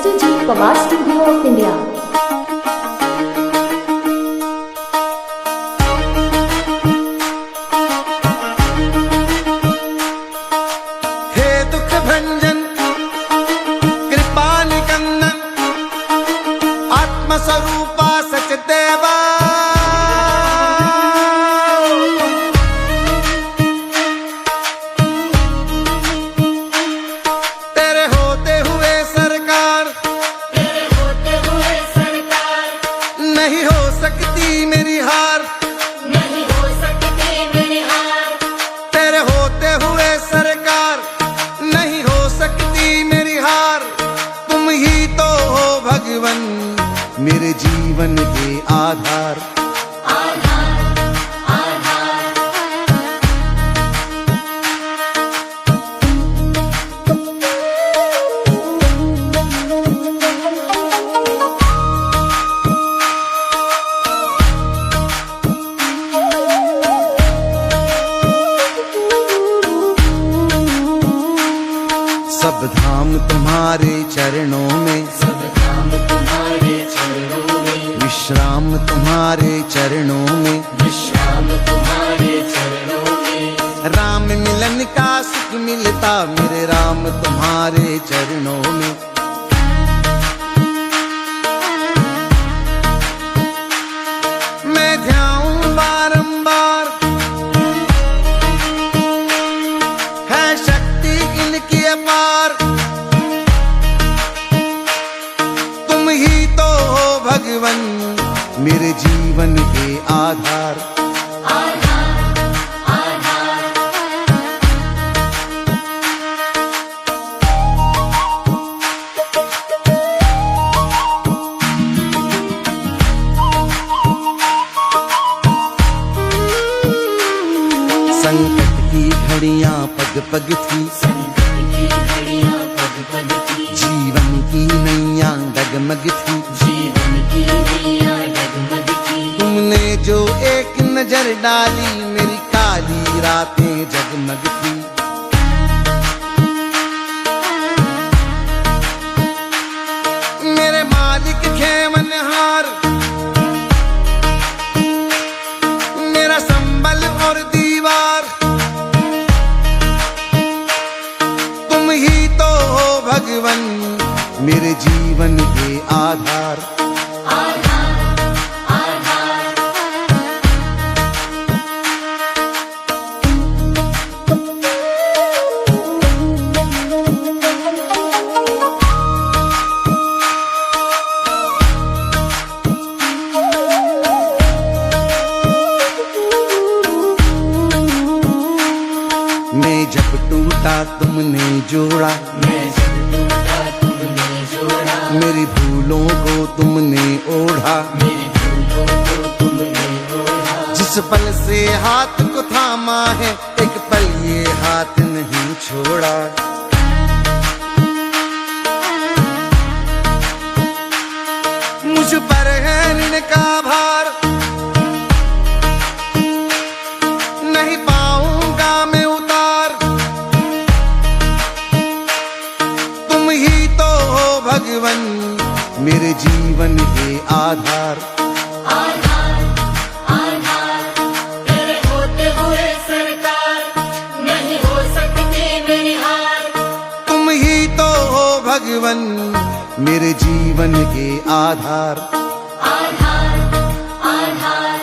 Mr. G Pawar Studio of India. हे दुख भंजन कृपा निकंदन आत्मस्वरूपा सचदेवा, तेरे होते हुए सरकार नहीं हो सकती मेरी हार, नहीं हो सकती मेरी हार। तेरे होते हुए सरकार नहीं हो सकती मेरी हार। तुम ही तो हो भगवन मेरे जीवन के आधार। आधार आधार सब धाम तुम्हारे चरणों में, सब काम तुम्हारे चरणों में, विश्राम तुम्हारे चरणों में, विश्राम तुम्हारे चरणों में। राम मिलन का सुख मिलता मेरे राम तुम्हारे चरणों में। मैं ध्याऊं बारंबार है शक्ति इनकी अपार। तुम ही तो हो भगवन मेरे जीवन के आधार। आधार आधार संकट की घड़ियां पग पग थी, संकट की घड़ियां पग पग थी, जीवन की नैया डगमग थी। जीवन की नैया डगमग थी। तुमने जो एक नजर डाली मेरी काली रातें जगमग थी। मेरे मालिक खेमनहार मेरा संबल और दीवार। तुम ही तो हो भगवन मेरे जीवन के आधार। आधार आधार मैं जब टूटा तुमने जोड़ा, मैं जब टूटा तुमने जोड़ा, मेरी भूलों को तुमने ओढ़ा। मेरी भूलों को तुमने ओढ़ा। जिस पल से हाथ को थामा है एक पल ये हाथ नहीं छोड़ा। मुझ पर है ऋण का भार, नहीं पाऊंगा मैं उतार। तुम ही तो हो भगवन मेरे जीवन के आधार। आधार आधार तेरे होते हुए सरकार नहीं हो सकती मेरी हार। तुम ही तो हो भगवन मेरे जीवन के आधार। Aadhaar Aadhaar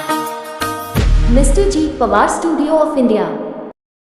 Mr. G Pawar Studio of India.